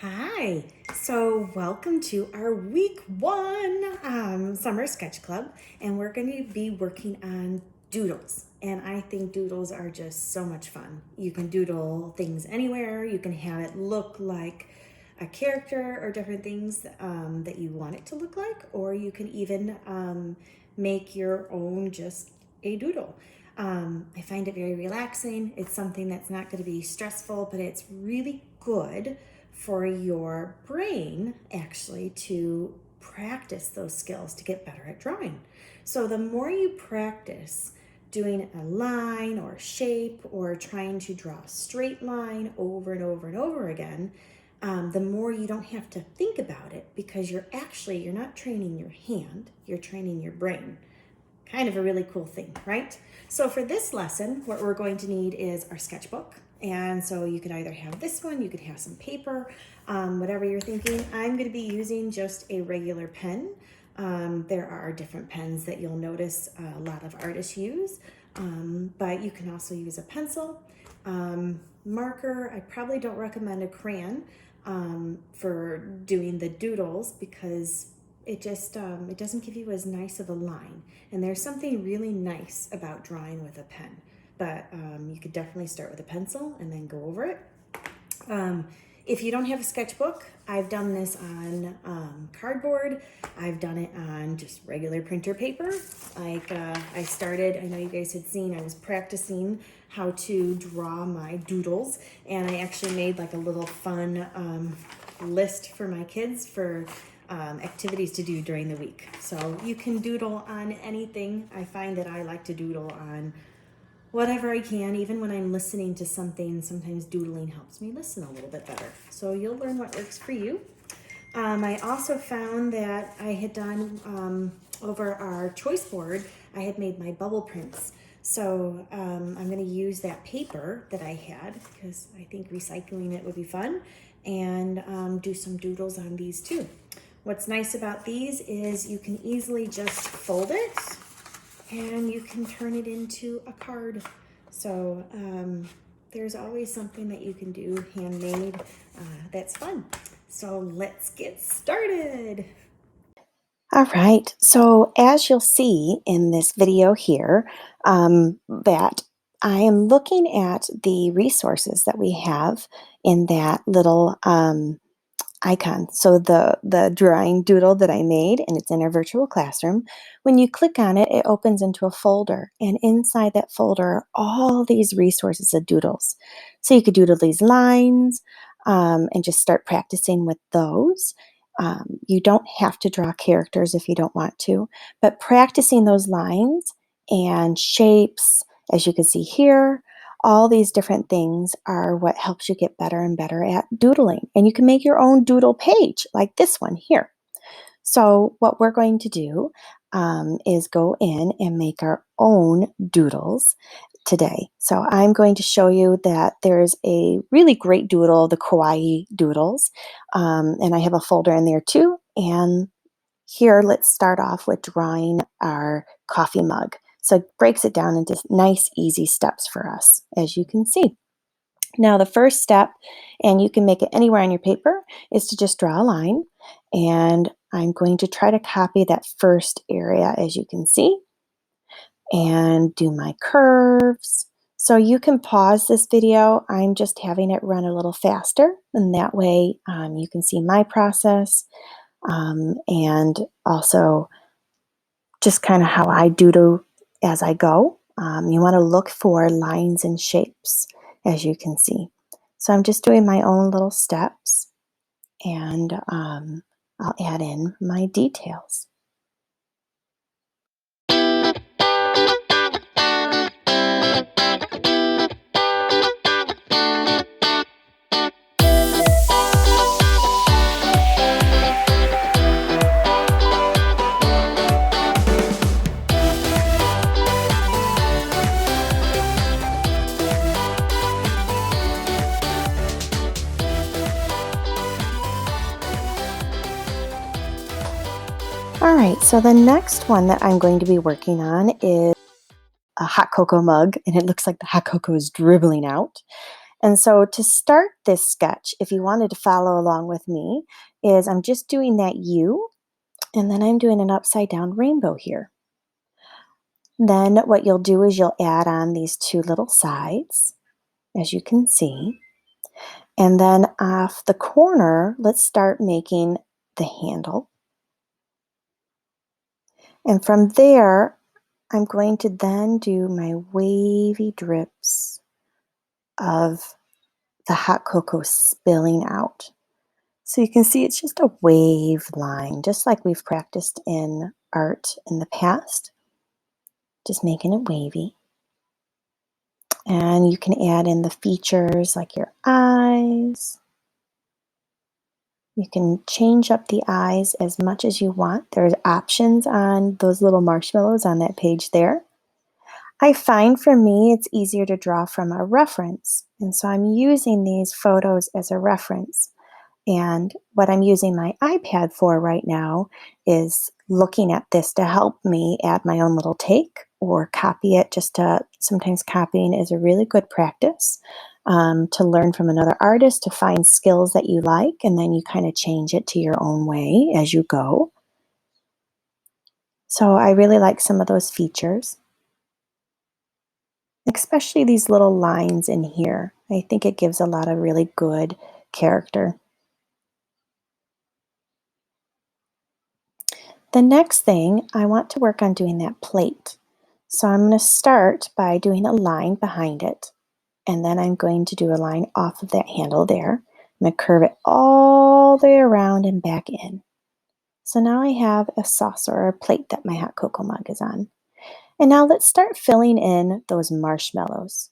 Hi, so welcome to our week one summer sketch club, and we're going to be working on doodles. And I think doodles are just so much fun. You can doodle things anywhere, you can have it look like a character or different things that you want it to look like, or you can even make your own just a doodle. I find it very relaxing. It's something that's not going to be stressful, but it's really good for your brain actually to practice those skills to get better at drawing. So the more you practice doing a line or a shape or trying to draw a straight line over and over and over again, the more you don't have to think about it, because you're not training your hand, you're training your brain. Kind of a really cool thing, right? So for this lesson, what we're going to need is our sketchbook. And so you could either have this one, you could have some paper, whatever you're thinking. I'm going to be using just a regular pen. There are different pens that you'll notice a lot of artists use, but you can also use a pencil. Marker, I probably don't recommend a crayon for doing the doodles, because it just it doesn't give you as nice of a line, and there's something really nice about drawing with a pen, but you could definitely start with a pencil and then go over it. If you don't have a sketchbook, I've done this on cardboard. I've done it on just regular printer paper. I know you guys had seen, I was practicing how to draw my doodles, and I actually made like a little fun list for my kids for activities to do during the week. So you can doodle on anything. I find that I like to doodle on whatever I can, even when I'm listening to something. Sometimes doodling helps me listen a little bit better. So you'll learn what works for you. I also found that I had done over our choice board, I had made my bubble prints. So I'm going to use that paper that I had, because I think recycling it would be fun, and do some doodles on these too. What's nice about these is you can easily just fold it and you can turn it into a card. So there's always something that you can do handmade that's fun. So let's get started. All right, so as you'll see in this video here, that I am looking at the resources that we have in that little icon. So the drawing doodle that I made, and it's in our virtual classroom. When you click on it, it opens into a folder, and inside that folder are all these resources of doodles. So you could doodle these lines and just start practicing with those. You don't have to draw characters if you don't want to, but practicing those lines and shapes, as you can see here, all these different things are what helps you get better and better at doodling. And you can make your own doodle page like this one here. So what we're going to do is go in and make our own doodles today. So I'm going to show you that there's a really great doodle, the kawaii doodles, and I have a folder in there too. And here, let's start off with drawing our coffee mug. So it breaks it down into nice, easy steps for us, as you can see. Now, the first step, and you can make it anywhere on your paper, is to just draw a line. And I'm going to try to copy that first area, as you can see, and do my curves. So you can pause this video. I'm just having it run a little faster, and that way you can see my process. And also just kind of how I doodle as I go. You want to look for lines and shapes, as you can see. So I'm just doing my own little steps, and I'll add in my details. All right, so the next one that I'm going to be working on is a hot cocoa mug, and it looks like the hot cocoa is dribbling out. And so to start this sketch, if you wanted to follow along with me, is I'm just doing that U, and then I'm doing an upside down rainbow here. Then what you'll do is you'll add on these two little sides, as you can see. And then off the corner, let's start making the handle. And from there, I'm going to then do my wavy drips of the hot cocoa spilling out. So you can see it's just a wave line, just like we've practiced in art in the past, just making it wavy. And you can add in the features like your eyes. You can change up the eyes as much as you want. There's options on those little marshmallows on that page there. I find for me it's easier to draw from a reference, and so I'm using these photos as a reference. And what I'm using my iPad for right now is looking at this to help me add my own little take or copy it. Sometimes copying is a really good practice to learn from another artist, to find skills that you like, and then you kind of change it to your own way as you go. So I really like some of those features, especially these little lines in here. I think it gives a lot of really good character. The next thing, I want to work on doing that plate. So I'm going to start by doing a line behind it, and then I'm going to do a line off of that handle there. I'm going to curve it all the way around and back in. So now I have a saucer or a plate that my hot cocoa mug is on. And now let's start filling in those marshmallows.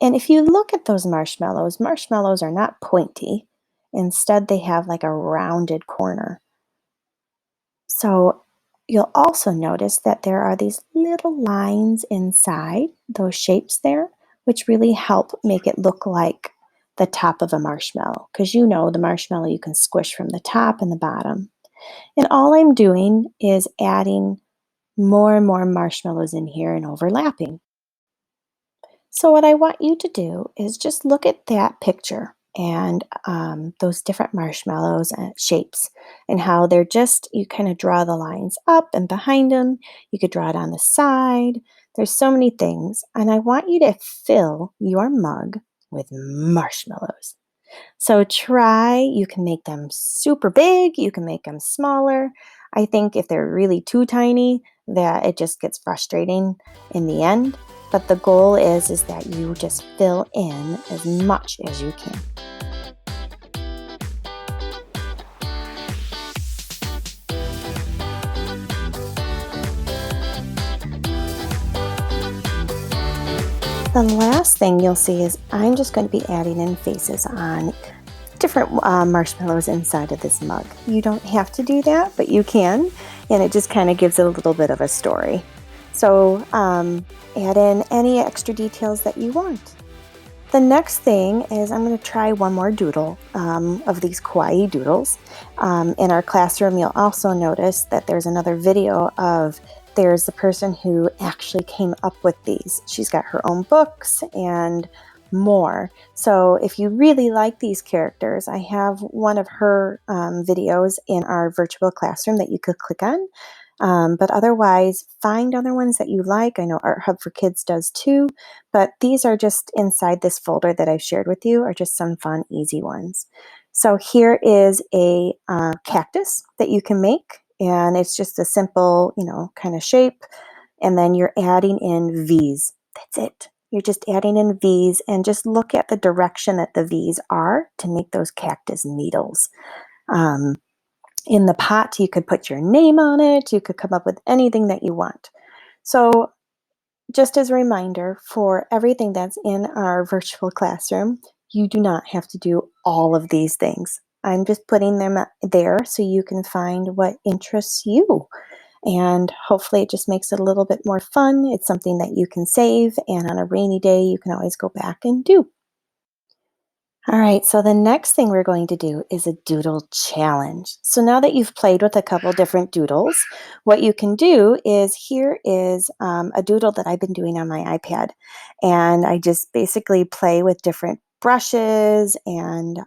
And if you look at those marshmallows, marshmallows are not pointy. Instead, they have like a rounded corner. So you'll also notice that there are these little lines inside those shapes there, which really help make it look like the top of a marshmallow, because you know the marshmallow you can squish from the top and the bottom. And all I'm doing is adding more and more marshmallows in here and overlapping. So what I want you to do is just look at that picture and those different marshmallows and shapes, and how they're just, you kind of draw the lines up and behind them. You could draw it on the side. There's so many things. And I want you to fill your mug with marshmallows. So you can make them super big, you can make them smaller. I think if they're really too tiny, that it just gets frustrating in the end. But the goal is that you just fill in as much as you can. The last thing you'll see is I'm just going to be adding in faces on different marshmallows inside of this mug. You don't have to do that, but you can, and it just kind of gives it a little bit of a story. So add in any extra details that you want. The next thing is I'm going to try one more doodle of these kawaii doodles. In our classroom, you'll also notice that there's another video of there's the person who actually came up with these. She's got her own books and more. So if you really like these characters, I have one of her videos in our virtual classroom that you could click on. But otherwise, find other ones that you like. I know Art Hub for Kids does too, but these are just inside this folder that I've shared with you, are just some fun, easy ones. So here is a cactus that you can make, and it's just a simple, kind of shape, and then you're adding in V's. That's it. You're just adding in V's, and just look at the direction that the V's are to make those cactus needles. In the pot, you could put your name on it. You could come up with anything that you want. So just as a reminder, for everything that's in our virtual classroom, you do not have to do all of these things. I'm just putting them there so you can find what interests you. And hopefully it just makes it a little bit more fun. It's something that you can save, and on a rainy day, you can always go back and do. All right, so the next thing we're going to do is a doodle challenge. So now that you've played with a couple different doodles, what you can do is, here is a doodle that I've been doing on my iPad. And I just basically play with different brushes and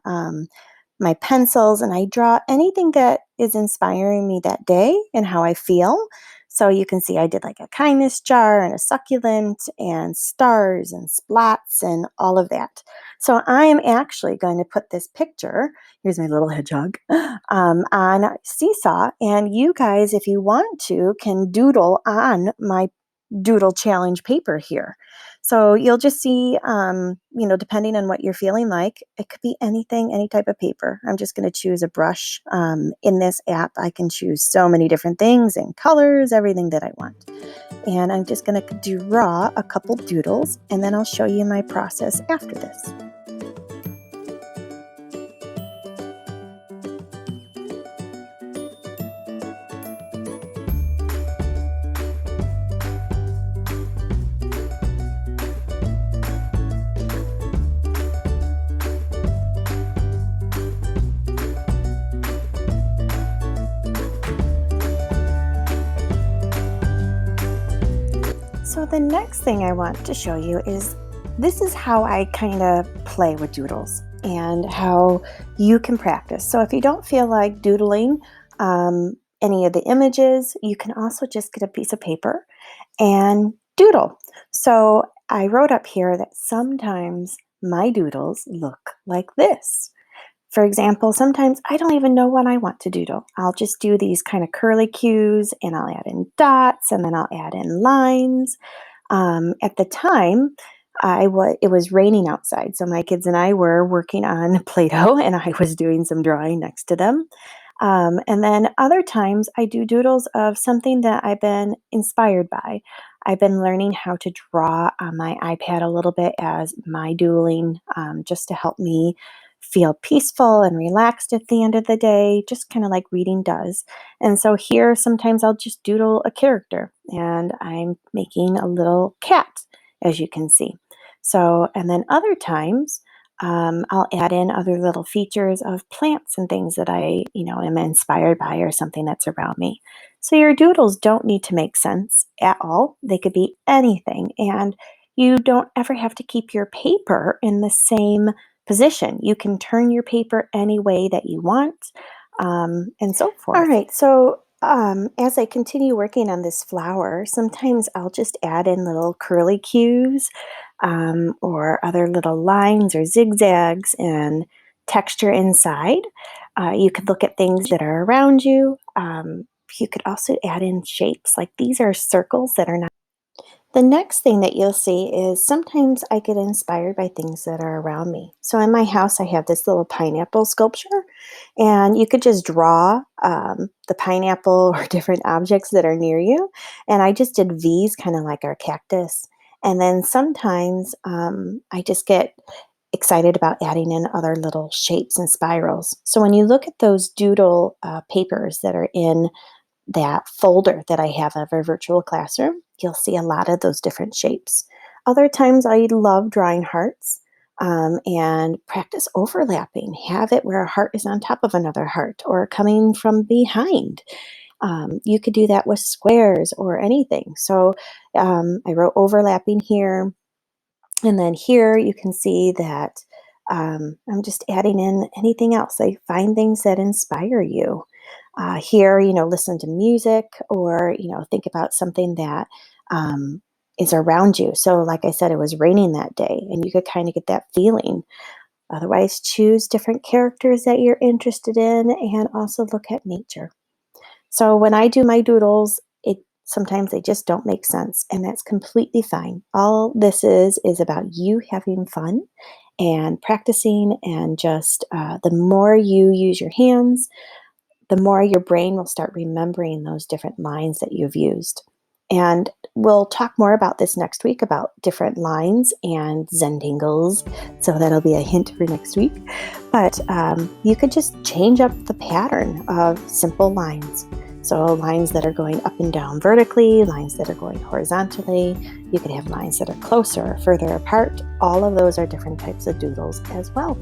my pencils, and I draw anything that is inspiring me that day and how I feel. So you can see I did like a kindness jar and a succulent and stars and splats and all of that. So I am actually going to put this picture, here's my little hedgehog, on Seesaw. And you guys, if you want to, can doodle on my doodle challenge paper here. So you'll just see, depending on what you're feeling like, it could be anything, any type of paper. I'm just going to choose a brush. In this app, I can choose so many different things and colors, everything that I want. And I'm just going to draw a couple doodles, and then I'll show you my process after this. So the next thing I want to show you is this is how I kind of play with doodles and how you can practice. So if you don't feel like doodling any of the images, you can also just get a piece of paper and doodle. So I wrote up here that sometimes my doodles look like this. For example, sometimes I don't even know what I want to doodle. I'll just do these kind of curly cues, and I'll add in dots, and then I'll add in lines. At the time, it was raining outside, so my kids and I were working on Play-Doh, and I was doing some drawing next to them. And then other times, I do doodles of something that I've been inspired by. I've been learning how to draw on my iPad a little bit as my doodling, just to help me feel peaceful and relaxed at the end of the day, just kind of like reading does. And so here, sometimes I'll just doodle a character, and I'm making a little cat, as you can see. So, and then other times, I'll add in other little features of plants and things that I, am inspired by or something that's around me. So your doodles don't need to make sense at all. They could be anything. And you don't ever have to keep your paper in the same position. You can turn your paper any way that you want, and so forth. All right, so as I continue working on this flower, sometimes I'll just add in little curly cues or other little lines or zigzags and texture inside. You could look at things that are around you. You could also add in shapes, like these are circles that are not. The next thing that you'll see is sometimes I get inspired by things that are around me. So in my house, I have this little pineapple sculpture, and you could just draw the pineapple or different objects that are near you. And I just did V's, kind of like our cactus. And then sometimes I just get excited about adding in other little shapes and spirals. So when you look at those doodle papers that are in that folder that I have of our virtual classroom, you'll see a lot of those different shapes. Other times I love drawing hearts and practice overlapping. Have it where a heart is on top of another heart or coming from behind. You could do that with squares or anything. So I wrote overlapping here. And then here you can see that I'm just adding in anything else. I find things that inspire you. Here, listen to music or, think about something that is around you. So like I said, it was raining that day and you could kind of get that feeling. Otherwise, choose different characters that you're interested in and also look at nature. So when I do my doodles, sometimes they just don't make sense, and that's completely fine. All this is about you having fun and practicing, and just the more you use your hands, the more your brain will start remembering those different lines that you've used. And we'll talk more about this next week, about different lines and zendingles. So that'll be a hint for next week. But you could just change up the pattern of simple lines. So lines that are going up and down vertically, lines that are going horizontally. You could have lines that are closer or further apart. All of those are different types of doodles as well.